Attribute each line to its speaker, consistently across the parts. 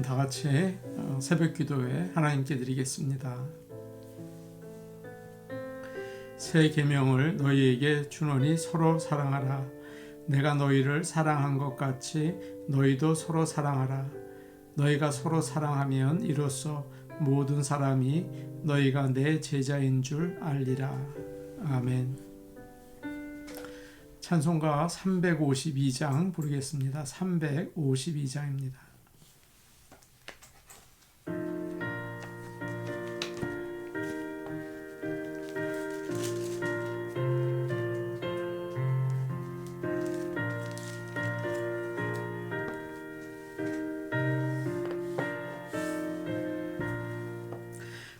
Speaker 1: 다 같이 새벽 기도에 하나님께 드리겠습니다. 새 계명을 너희에게 주노니 서로 사랑하라. 내가 너희를 사랑한 것 같이 너희도 서로 사랑하라. 너희가 서로 사랑하면 이로써 모든 사람이 너희가 내 제자인 줄 알리라. 아멘. 찬송가 352장 부르겠습니다. 352장입니다.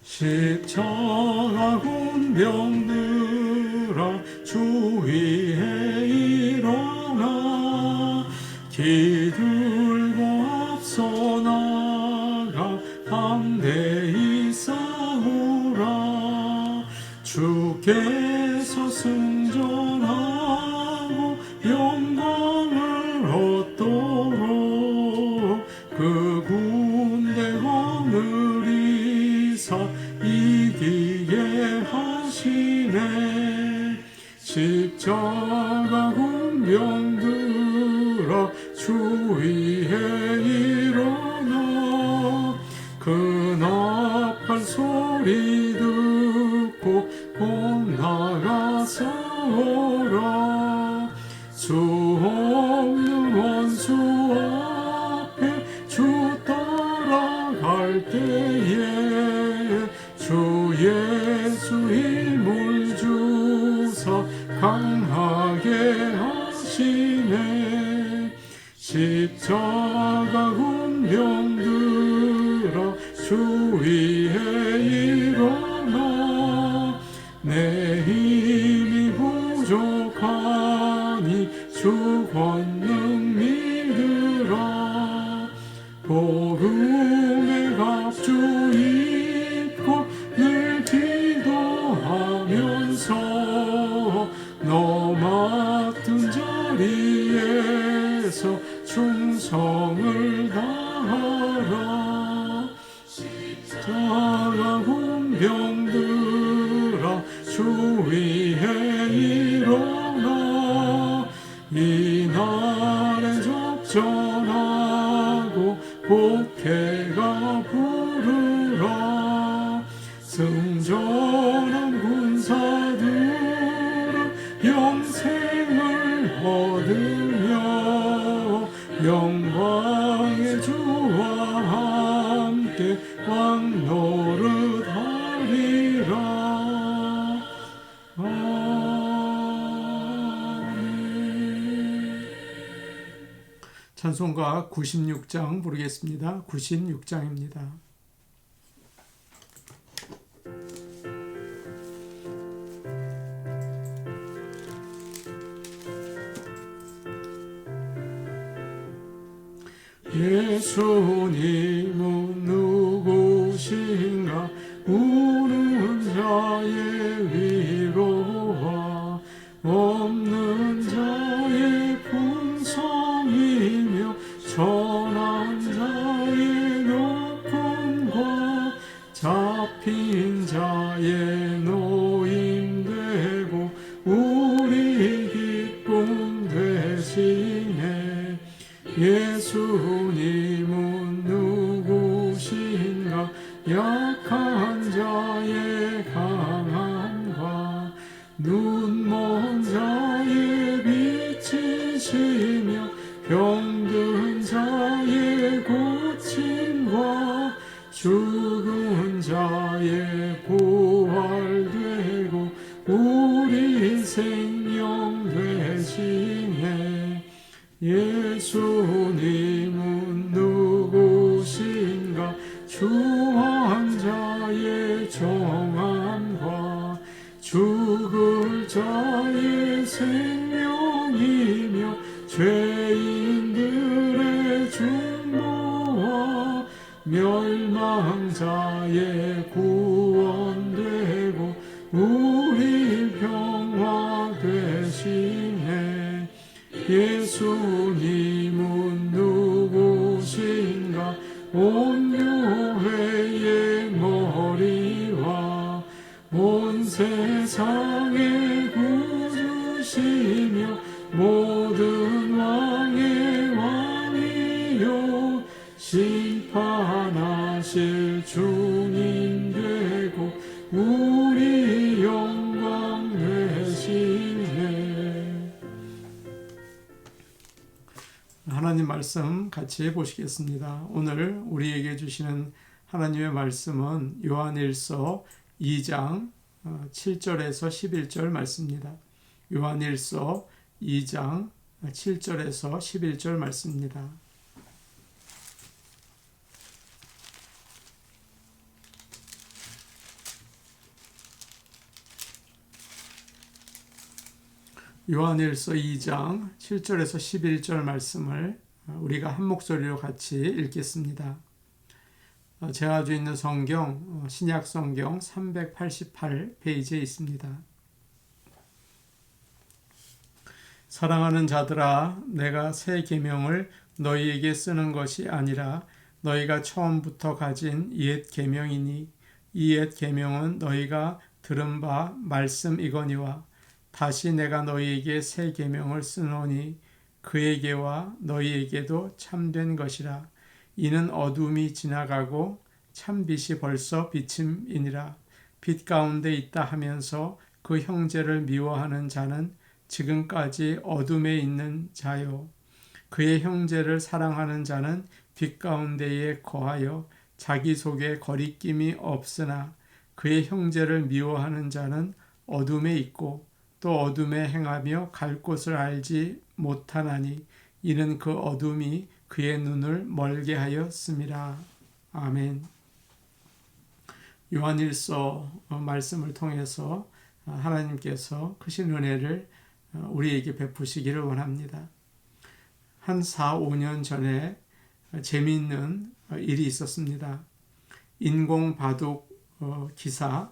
Speaker 1: 십자가 군병들아 주위에 일어나 기들고 앞서 나가 담대히 싸우라. 주께서 승전하고 영광을 얻도록 그 군대가 느리사 이기게 하시네. 십자가 군병들아 주위에 일어나 그 나팔 소리 듣고 곧 나가 싸워라. 수 없는 원수 앞에 주 따라갈 때에 주 예수 힘을 주사 강하게 하시네. 십자가 군병들아 주위에 일어나 내 힘이 부족하니 주 권능 믿으라. 복음의 갑주 입고 늘 기도하면서 너 맡은 자리에서 충성을 다하라. 십자가 군병들아 주위에 일어나 이날에 접전하고 복해가 부르라. 승전한 군사들은 영생을 얻으며 영광의 주와 함께 왕노릇하리라. 아멘. 찬송가 96장 부르겠습니다. 96장입니다. 예수님은 누구신가 우는 자의 위로와 없는 자의 풍성이며 천한 자의 높음과 잡힌 자의 노임되고 우리 기쁨 되시네. 예수님은 누구신가 약한 자의 강함과 눈먼 자의 빛이시며 병든 자의 고침과 죽은 자의 부활되고 우리 생명 되시네. 예수님은 누구신가 주한 자의 정함과 죽을 자의 생명이며 죄인들의 중보와 멸망자의 구원되고 우리 평화 되시네. 예수님은 누구신가 온 오실 주님 되고 우리 영광 되시네. 하나님 말씀 같이 보시겠습니다. 오늘 우리에게 주시는 하나님의 말씀은 요한일서 2장 7절에서 11절 말씀입니다. 요한일서 2장 7절에서 11절 말씀입니다. 요한일서 2장 7절에서 11절 말씀을 우리가 한 목소리로 같이 읽겠습니다. 제가 가지고 있는 성경, 신약 성경 388페이지에 있습니다. 사랑하는 자들아, 내가 새 계명을 너희에게 쓰는 것이 아니라 너희가 처음부터 가진 옛 계명이니 이 옛 계명은 너희가 들은 바 말씀이거니와 다시 내가 너희에게 새 계명을 쓰노니 그에게와 너희에게도 참된 것이라. 이는 어둠이 지나가고 참빛이 벌써 비침이니라. 빛 가운데 있다 하면서 그 형제를 미워하는 자는 지금까지 어둠에 있는 자요. 그의 형제를 사랑하는 자는 빛 가운데에 거하여 자기 속에 거리낌이 없으나 그의 형제를 미워하는 자는 어둠에 있고 또 어둠에 행하며 갈 곳을 알지 못하나니 이는 그 어둠이 그의 눈을 멀게 하였음이라. 아멘. 요한일서 말씀을 통해서 하나님께서 크신 은혜를 우리에게 베푸시기를 원합니다. 한 4, 5년 전에 재미있는 일이 있었습니다. 인공 바둑 기사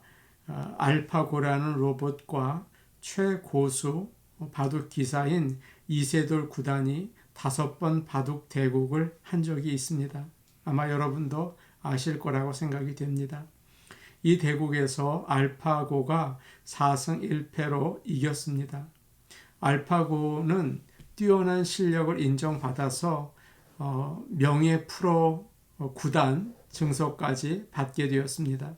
Speaker 1: 알파고라는 로봇과 최고수 바둑 기사인 이세돌 구단이 5번 바둑 대국을 한 적이 있습니다. 아마 여러분도 아실 거라고 생각이 됩니다. 이 대국에서 알파고가 4승 1패로 이겼습니다. 알파고는 뛰어난 실력을 인정받아서 명예 프로 구단 증서까지 받게 되었습니다.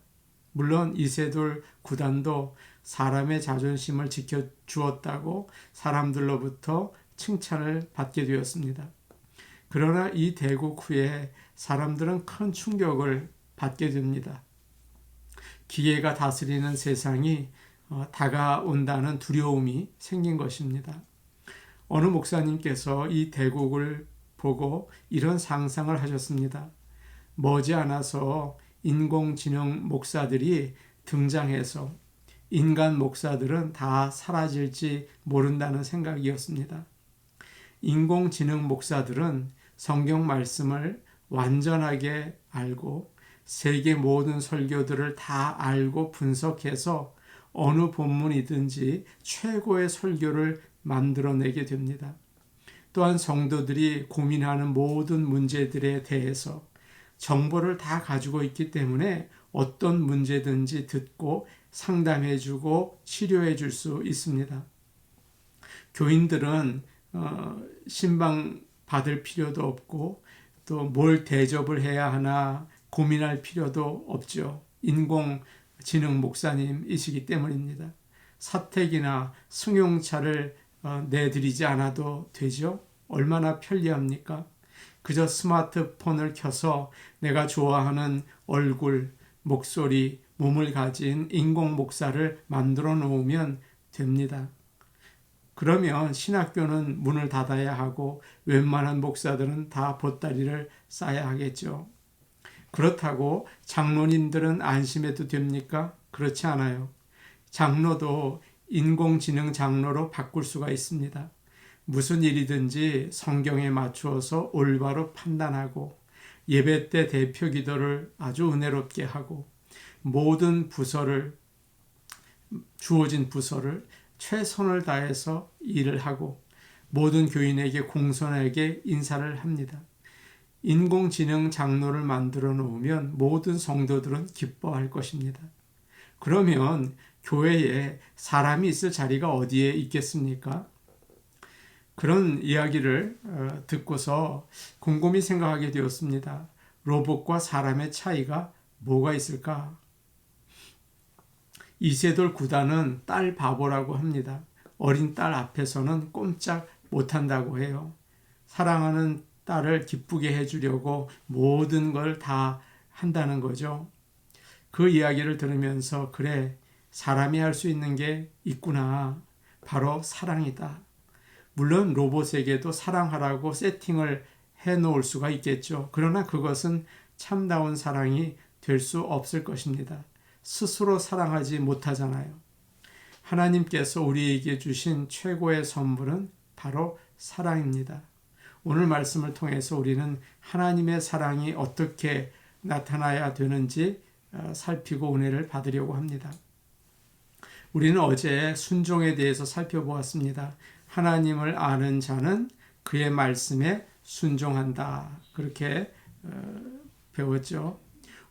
Speaker 1: 물론 이세돌 구단도 사람의 자존심을 지켜주었다고 사람들로부터 칭찬을 받게 되었습니다. 그러나 이 대국 후에 사람들은 큰 충격을 받게 됩니다. 기계가 다스리는 세상이 다가온다는 두려움이 생긴 것입니다. 어느 목사님께서 이 대국을 보고 이런 상상을 하셨습니다. 머지않아서 인공지능 목사들이 등장해서 인간 목사들은 다 사라질지 모른다는 생각이었습니다. 인공지능 목사들은 성경 말씀을 완전하게 알고 세계 모든 설교들을 다 알고 분석해서 어느 본문이든지 최고의 설교를 만들어내게 됩니다. 또한 성도들이 고민하는 모든 문제들에 대해서 정보를 다 가지고 있기 때문에 어떤 문제든지 듣고 상담해주고 치료해줄 수 있습니다. 교인들은 신방 받을 필요도 없고 또 뭘 대접을 해야 하나 고민할 필요도 없죠. 인공지능 목사님이시기 때문입니다. 사택이나 승용차를 내드리지 않아도 되죠. 얼마나 편리합니까? 그저 스마트폰을 켜서 내가 좋아하는 얼굴, 목소리, 몸을 가진 인공 목사를 만들어 놓으면 됩니다. 그러면 신학교는 문을 닫아야 하고 웬만한 목사들은 다 보따리를 싸야 하겠죠. 그렇다고 장로님들은 안심해도 됩니까? 그렇지 않아요. 장로도 인공지능 장로로 바꿀 수가 있습니다. 무슨 일이든지 성경에 맞추어서 올바로 판단하고 예배 때 대표 기도를 아주 은혜롭게 하고 모든 주어진 부서를 최선을 다해서 일을 하고 모든 교인에게 공손하게 인사를 합니다. 인공지능 장로를 만들어 놓으면 모든 성도들은 기뻐할 것입니다. 그러면 교회에 사람이 있을 자리가 어디에 있겠습니까? 그런 이야기를 듣고서 곰곰이 생각하게 되었습니다. 로봇과 사람의 차이가 뭐가 있을까? 이세돌 구단은 딸 바보라고 합니다. 어린 딸 앞에서는 꼼짝 못한다고 해요. 사랑하는 딸을 기쁘게 해주려고 모든 걸 다 한다는 거죠. 그 이야기를 들으면서 그래, 사람이 할 수 있는 게 있구나. 바로 사랑이다. 물론 로봇에게도 사랑하라고 세팅을 해놓을 수가 있겠죠. 그러나 그것은 참다운 사랑이 될 수 없을 것입니다. 스스로 사랑하지 못하잖아요. 하나님께서 우리에게 주신 최고의 선물은 바로 사랑입니다. 오늘 말씀을 통해서 우리는 하나님의 사랑이 어떻게 나타나야 되는지 살피고 은혜를 받으려고 합니다. 우리는 어제 순종에 대해서 살펴보았습니다. 하나님을 아는 자는 그의 말씀에 순종한다. 그렇게 배웠죠.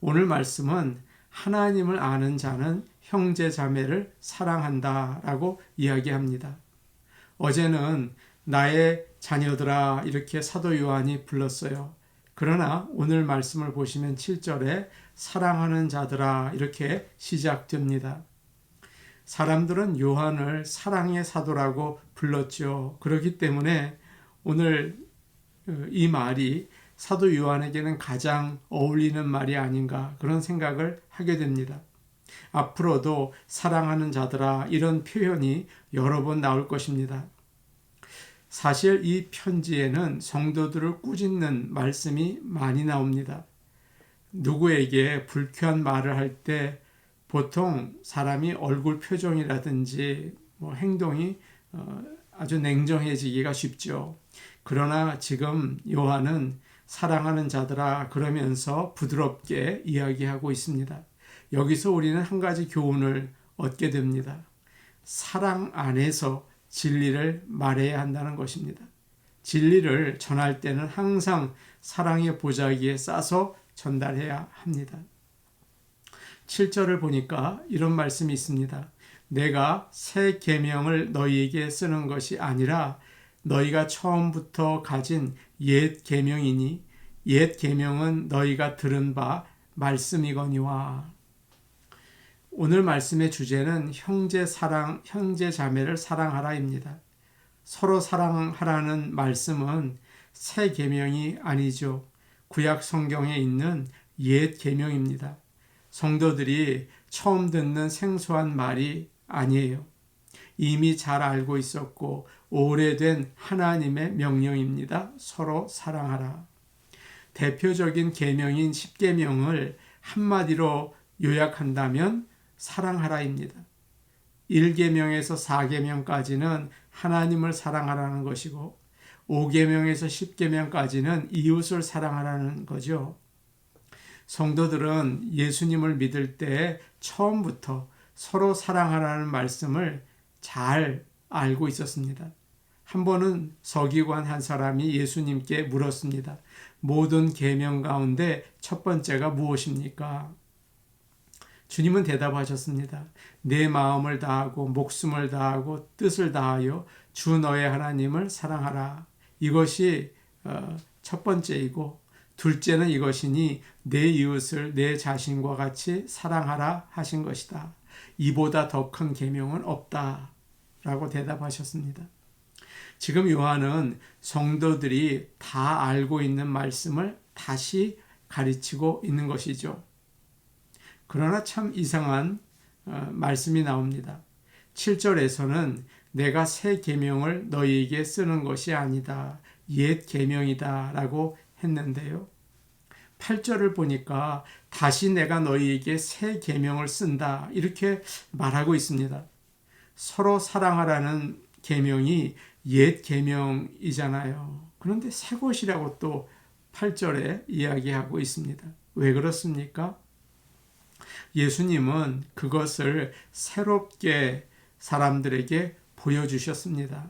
Speaker 1: 오늘 말씀은 하나님을 아는 자는 형제 자매를 사랑한다 라고 이야기합니다. 어제는 나의 자녀들아 이렇게 사도 요한이 불렀어요. 그러나 오늘 말씀을 보시면 7절에 사랑하는 자들아 이렇게 시작됩니다. 사람들은 요한을 사랑의 사도라고 불렀죠. 그렇기 때문에 오늘 이 말이 사도 요한에게는 가장 어울리는 말이 아닌가 그런 생각을 하게 됩니다. 앞으로도 사랑하는 자들아 이런 표현이 여러 번 나올 것입니다. 사실 이 편지에는 성도들을 꾸짖는 말씀이 많이 나옵니다. 누구에게 불쾌한 말을 할 때 보통 사람이 얼굴 표정이라든지 행동이 아주 냉정해지기가 쉽죠. 그러나 지금 요한은 사랑하는 자들아 그러면서 부드럽게 이야기하고 있습니다. 여기서 우리는 한 가지 교훈을 얻게 됩니다. 사랑 안에서 진리를 말해야 한다는 것입니다. 진리를 전할 때는 항상 사랑의 보자기에 싸서 전달해야 합니다. 7절을 보니까 이런 말씀이 있습니다. 내가 새 계명을 너희에게 쓰는 것이 아니라 너희가 처음부터 가진 옛 계명이니 옛 계명은 너희가 들은 바 말씀이거니와. 오늘 말씀의 주제는 형제 자매를 사랑하라입니다. 서로 사랑하라는 말씀은 새 계명이 아니죠. 구약 성경에 있는 옛 계명입니다. 성도들이 처음 듣는 생소한 말이 아니에요. 이미 잘 알고 있었고 오래된 하나님의 명령입니다. 서로 사랑하라. 대표적인 계명인 10계명을 한마디로 요약한다면 사랑하라입니다. 1계명에서 4계명까지는 하나님을 사랑하라는 것이고 5계명에서 10계명까지는 이웃을 사랑하라는 거죠. 성도들은 예수님을 믿을 때 처음부터 서로 사랑하라는 말씀을 잘 알고 있었습니다. 한 번은 서기관 한 사람이 예수님께 물었습니다. 모든 계명 가운데 첫 번째가 무엇입니까? 주님은 대답하셨습니다. 내 마음을 다하고 목숨을 다하고 뜻을 다하여 주 너의 하나님을 사랑하라. 이것이 첫 번째이고 둘째는 이것이니 내 이웃을 내 자신과 같이 사랑하라 하신 것이다. 이보다 더 큰 계명은 없다. 라고 대답하셨습니다. 지금 요한은 성도들이 다 알고 있는 말씀을 다시 가르치고 있는 것이죠. 그러나 참 이상한 말씀이 나옵니다. 7절에서는 내가 새 계명을 너희에게 쓰는 것이 아니다. 옛 계명이다 라고 했는데요. 8절을 보니까 다시 내가 너희에게 새 계명을 쓴다 이렇게 말하고 있습니다. 서로 사랑하라는 계명이 옛 계명이잖아요. 그런데 새 것이라고 또 8절에 이야기하고 있습니다. 왜 그렇습니까? 예수님은 그것을 새롭게 사람들에게 보여주셨습니다.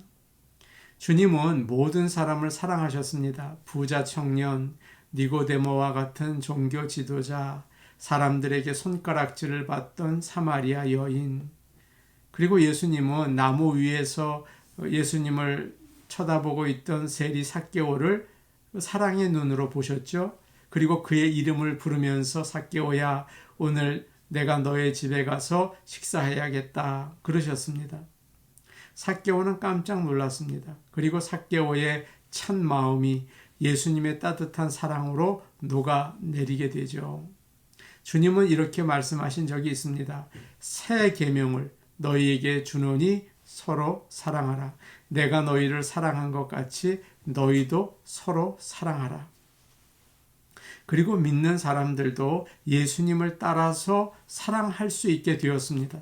Speaker 1: 주님은 모든 사람을 사랑하셨습니다. 부자 청년, 니고데모와 같은 종교 지도자, 사람들에게 손가락질을 받던 사마리아 여인, 그리고 예수님은 나무 위에서 예수님을 쳐다보고 있던 세리 삭개오를 사랑의 눈으로 보셨죠. 그리고 그의 이름을 부르면서 삭개오야 오늘 내가 너의 집에 가서 식사해야겠다 그러셨습니다. 삭개오는 깜짝 놀랐습니다. 그리고 삭개오의 찬 마음이 예수님의 따뜻한 사랑으로 녹아내리게 되죠. 주님은 이렇게 말씀하신 적이 있습니다. 새 계명을 너희에게 주노니 서로 사랑하라. 내가 너희를 사랑한 것 같이 너희도 서로 사랑하라. 그리고 믿는 사람들도 예수님을 따라서 사랑할 수 있게 되었습니다.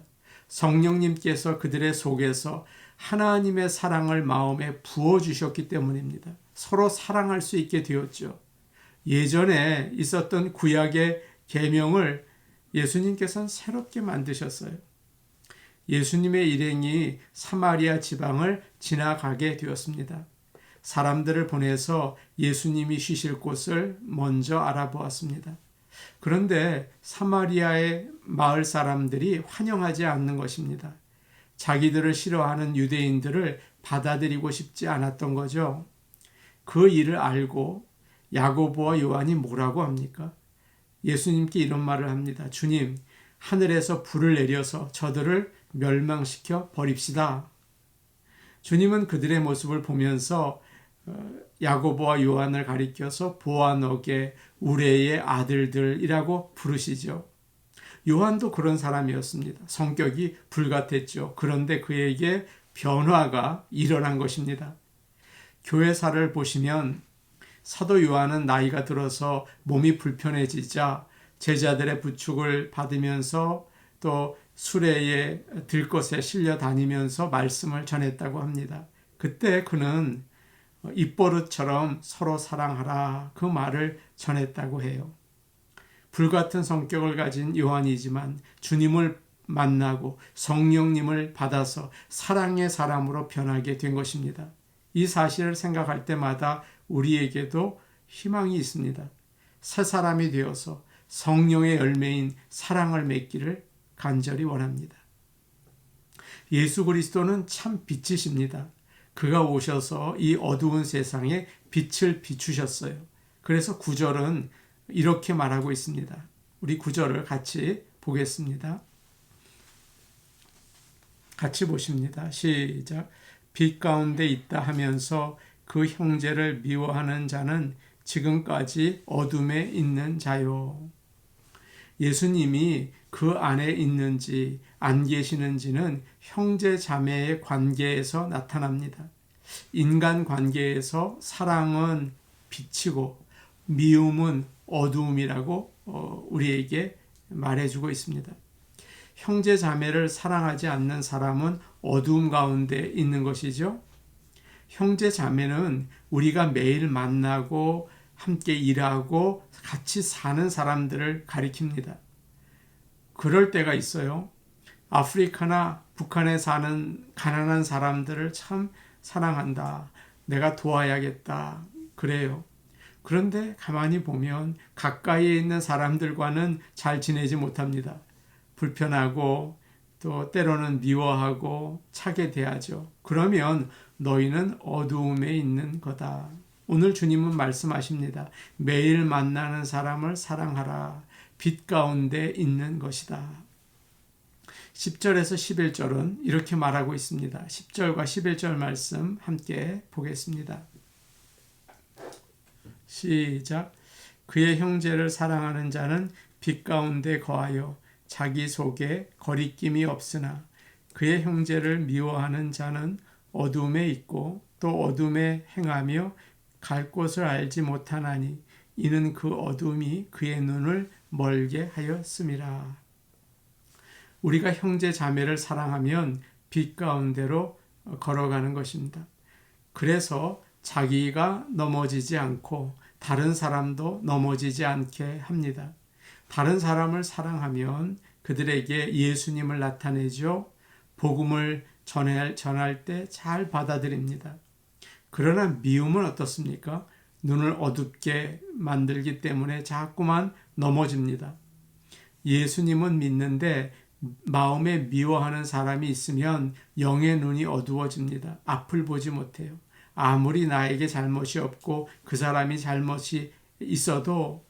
Speaker 1: 성령님께서 그들의 속에서 하나님의 사랑을 마음에 부어주셨기 때문입니다. 서로 사랑할 수 있게 되었죠. 예전에 있었던 구약의 계명을 예수님께서는 새롭게 만드셨어요. 예수님의 일행이 사마리아 지방을 지나가게 되었습니다. 사람들을 보내서 예수님이 쉬실 곳을 먼저 알아보았습니다. 그런데 사마리아의 마을 사람들이 환영하지 않는 것입니다. 자기들을 싫어하는 유대인들을 받아들이고 싶지 않았던 거죠. 그 일을 알고 야고보와 요한이 뭐라고 합니까? 예수님께 이런 말을 합니다. 주님, 하늘에서 불을 내려서 저들을 멸망시켜 버립시다. 주님은 그들의 모습을 보면서 야고보와 요한을 가리켜서 보아너게 우레의 아들들이라고 부르시죠. 요한도 그런 사람이었습니다. 성격이 불같았죠. 그런데 그에게 변화가 일어난 것입니다. 교회사를 보시면 사도 요한은 나이가 들어서 몸이 불편해지자 제자들의 부축을 받으면서 또 수레에 들것에 실려 다니면서 말씀을 전했다고 합니다. 그때 그는 입버릇처럼 서로 사랑하라 그 말을 전했다고 해요. 불같은 성격을 가진 요한이지만 주님을 만나고 성령님을 받아서 사랑의 사람으로 변하게 된 것입니다. 이 사실을 생각할 때마다 우리에게도 희망이 있습니다. 새 사람이 되어서 성령의 열매인 사랑을 맺기를 간절히 원합니다. 예수 그리스도는 참 빛이십니다. 그가 오셔서 이 어두운 세상에 빛을 비추셨어요. 그래서 9절은 이렇게 말하고 있습니다. 우리 9절을 같이 보겠습니다. 같이 보십니다. 시작. 빛 가운데 있다 하면서 그 형제를 미워하는 자는 지금까지 어둠에 있는 자요. 예수님이 그 안에 있는지 안 계시는지는 형제 자매의 관계에서 나타납니다. 인간 관계에서 사랑은 빛이고 미움은 어두움이라고 우리에게 말해주고 있습니다. 형제 자매를 사랑하지 않는 사람은 어두움 가운데 있는 것이죠. 형제 자매는 우리가 매일 만나고 함께 일하고 같이 사는 사람들을 가리킵니다. 그럴 때가 있어요. 아프리카나 북한에 사는 가난한 사람들을 참 사랑한다. 내가 도와야겠다. 그래요. 그런데 가만히 보면 가까이에 있는 사람들과는 잘 지내지 못합니다. 불편하고 또 때로는 미워하고 차게 대하죠. 그러면 너희는 어두움에 있는 거다. 오늘 주님은 말씀하십니다. 매일 만나는 사람을 사랑하라. 빛 가운데 있는 것이다. 10절에서 11절은 이렇게 말하고 있습니다. 10절과 11절 말씀 함께 보겠습니다. 시작. 그의 형제를 사랑하는 자는 빛 가운데 거하여 자기 속에 거리낌이 없으나 그의 형제를 미워하는 자는 어둠에 있고 또 어둠에 행하며 갈 곳을 알지 못하나니 이는 그 어둠이 그의 눈을 멀게 하였음이라. 우리가 형제 자매를 사랑하면 빛 가운데로 걸어가는 것입니다. 그래서 자기가 넘어지지 않고 다른 사람도 넘어지지 않게 합니다. 다른 사람을 사랑하면 그들에게 예수님을 나타내죠. 복음을 전할 때 잘 받아들입니다. 그러나 미움은 어떻습니까? 눈을 어둡게 만들기 때문에 자꾸만 넘어집니다. 예수님은 믿는데 마음에 미워하는 사람이 있으면 영의 눈이 어두워집니다. 앞을 보지 못해요. 아무리 나에게 잘못이 없고 그 사람이 잘못이 있어도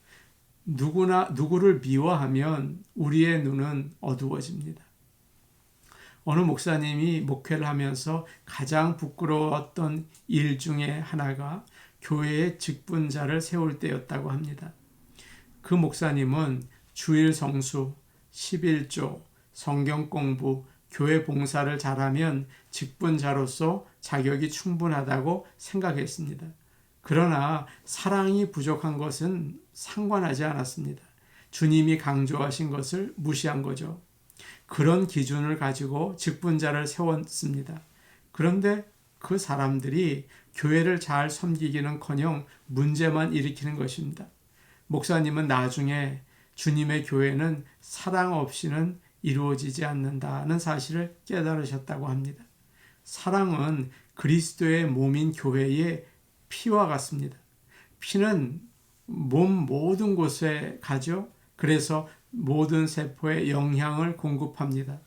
Speaker 1: 누구를 미워하면 우리의 눈은 어두워집니다. 어느 목사님이 목회를 하면서 가장 부끄러웠던 일 중에 하나가 교회에 직분자를 세울 때였다고 합니다. 그 목사님은 주일 성수, 11조, 성경 공부, 교회 봉사를 잘하면 직분자로서 자격이 충분하다고 생각했습니다. 그러나 사랑이 부족한 것은 상관하지 않았습니다. 주님이 강조하신 것을 무시한 거죠. 그런 기준을 가지고 직분자를 세웠습니다. 그런데 그 사람들이 교회를 잘 섬기기는커녕 문제만 일으키는 것입니다. 목사님은 나중에 주님의 교회는 사랑 없이는 이루어지지 않는다는 사실을 깨달으셨다고 합니다. 사랑은 그리스도의 몸인 교회의 피와 같습니다. 피는 몸 모든 곳에 가죠. 그래서 모든 세포에 영향을 공급합니다.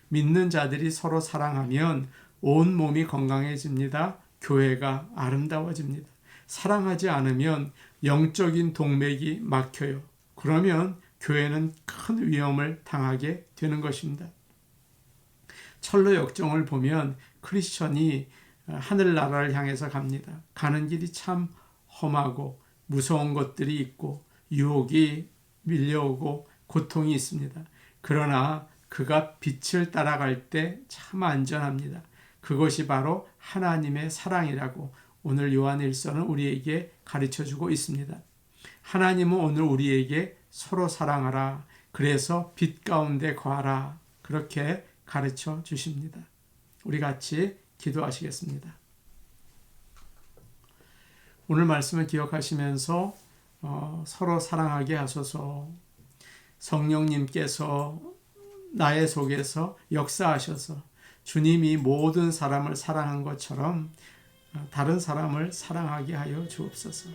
Speaker 1: 믿는 자들이 서로 사랑하면 온 몸이 건강해집니다. 교회가 아름다워집니다. 사랑하지 않으면 영적인 동맥이 막혀요. 그러면 교회는 큰 위험을 당하게 되는 것입니다. 철로 역정을 보면 크리스천이 하늘나라를 향해서 갑니다. 가는 길이 참 험하고 무서운 것들이 있고 유혹이 밀려오고 고통이 있습니다. 그러나 그가 빛을 따라갈 때 참 안전합니다. 그것이 바로 하나님의 사랑이라고 오늘 요한 1서는 우리에게 가르쳐주고 있습니다. 하나님은 오늘 우리에게 서로 사랑하라. 그래서 빛 가운데 거하라. 그렇게 가르쳐 주십니다. 우리 같이 기도하시겠습니다. 오늘 말씀을 기억하시면서 서로 사랑하게 하소서. 성령님께서 나의 속에서 역사하셔서 주님이 모든 사람을 사랑한 것처럼 다른 사람을 사랑하게 하여 주옵소서.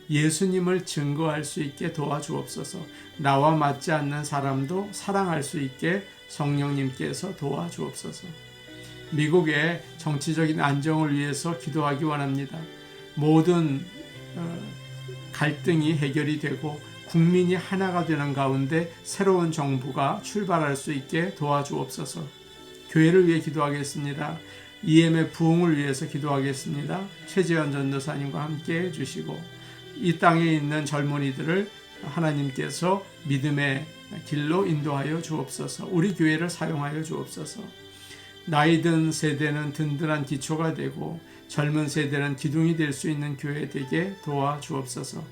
Speaker 1: 예수님을 증거할 수 있게 도와주옵소서. 나와 맞지 않는 사람도 사랑할 수 있게 성령님께서 도와주옵소서. 미국의 정치적인 안정을 위해서 기도하기 원합니다. 모든 갈등이 해결이 되고 국민이 하나가 되는 가운데 새로운 정부가 출발할 수 있게 도와주옵소서. 교회를 위해 기도하겠습니다. EM의 부흥을 위해서 기도하겠습니다. 최재현 전도사님과 함께 해주시고 이 땅에 있는 젊은이들을 하나님께서 믿음의 길로 인도하여 주옵소서. 우리 교회를 사용하여 주옵소서. 나이 든 세대는 든든한 기초가 되고 젊은 세대는 기둥이 될 수 있는 교회 되게 도와주옵소서.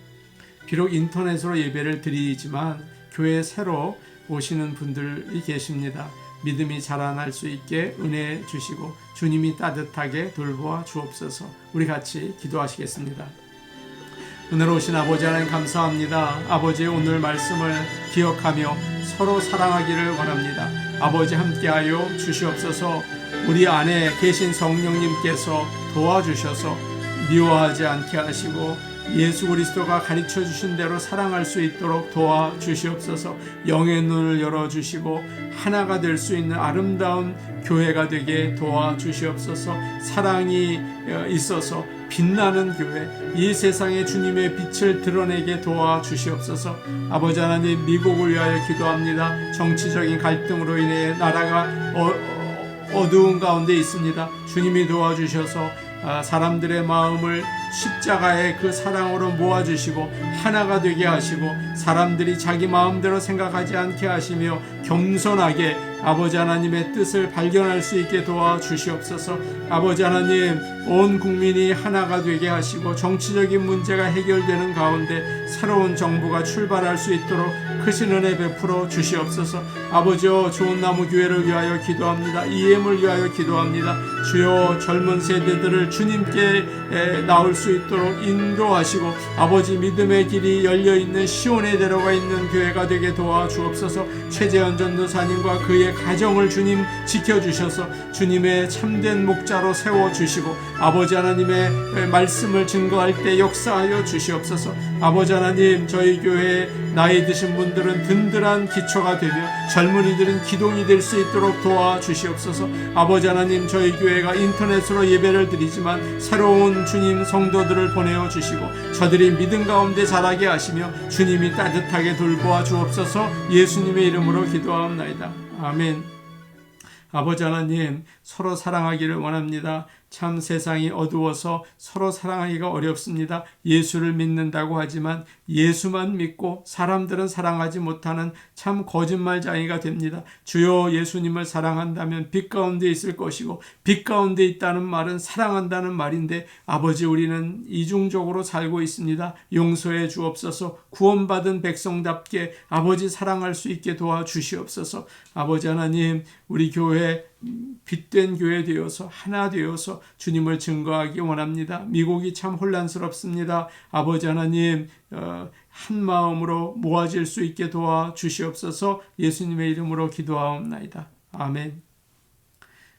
Speaker 1: 비록 인터넷으로 예배를 드리지만 교회에 새로 오시는 분들이 계십니다. 믿음이 자라날 수 있게 은혜 주시고 주님이 따뜻하게 돌보아 주옵소서. 우리 같이 기도하시겠습니다. 오늘 오신 아버지 하나님 감사합니다. 아버지의 오늘 말씀을 기억하며 서로 사랑하기를 원합니다. 아버지 함께하여 주시옵소서. 우리 안에 계신 성령님께서 도와주셔서 미워하지 않게 하시고 예수 그리스도가 가르쳐 주신 대로 사랑할 수 있도록 도와주시옵소서. 영의 눈을 열어주시고 하나가 될 수 있는 아름다운 교회가 되게 도와주시옵소서. 사랑이 있어서 빛나는 교회, 이 세상에 주님의 빛을 드러내게 도와주시옵소서. 아버지 하나님, 미국을 위하여 기도합니다. 정치적인 갈등으로 인해 나라가 어두운 가운데 있습니다. 주님이 도와주셔서 사람들의 마음을 십자가의 그 사랑으로 모아주시고 하나가 되게 하시고 사람들이 자기 마음대로 생각하지 않게 하시며 겸손하게 아버지 하나님의 뜻을 발견할 수 있게 도와주시옵소서. 아버지 하나님, 온 국민이 하나가 되게 하시고 정치적인 문제가 해결되는 가운데 새로운 정부가 출발할 수 있도록 크신 은혜 베풀어 주시옵소서. 아버지여, 좋은 나무 교회를 위하여 기도합니다. EM을 위하여 기도합니다. 주여, 젊은 세대들을 주님께 나올 수 있도록 인도하시고 아버지 믿음의 길이 열려있는 시온에 데려가 있는 교회가 되게 도와주옵소서. 최재현 전도사님과 그의 가정을 주님 지켜주셔서 주님의 참된 목자로 세워주시고 아버지 하나님의 말씀을 증거할 때 역사하여 주시옵소서. 아버지 하나님, 저희 교회에 나이 드신 분들은 든든한 기초가 되며 젊은이들은 기둥이 될 수 있도록 도와주시옵소서. 아버지 하나님, 저희 교회가 인터넷으로 예배를 드리지만 새로운 주님 성도들을 보내어 주시고 저들이 믿음 가운데 자라게 하시며 주님이 따뜻하게 돌보아 주옵소서. 예수님의 이름으로 기도하옵나이다. 아멘. 아버지 하나님, 서로 사랑하기를 원합니다. 참 세상이 어두워서 서로 사랑하기가 어렵습니다. 예수를 믿는다고 하지만 예수만 믿고 사람들은 사랑하지 못하는 참 거짓말쟁이가 됩니다. 주여, 예수님을 사랑한다면 빛 가운데 있을 것이고 빛 가운데 있다는 말은 사랑한다는 말인데 아버지, 우리는 이중적으로 살고 있습니다. 용서해 주옵소서. 구원받은 백성답게 아버지 사랑할 수 있게 도와주시옵소서. 아버지 하나님, 우리 교회 빛된 교회 되어서 하나 되어서 주님을 증거하기 원합니다. 미국이 참 혼란스럽습니다. 아버지 하나님, 한 마음으로 모아질 수 있게 도와주시옵소서. 예수님의 이름으로 기도하옵나이다. 아멘.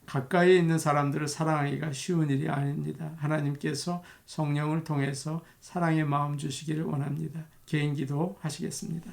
Speaker 1: 가까이에 있는 사람들을 사랑하기가 쉬운 일이 아닙니다. 하나님께서 성령을 통해서 사랑의 마음 주시기를 원합니다. 개인 기도 하시겠습니다.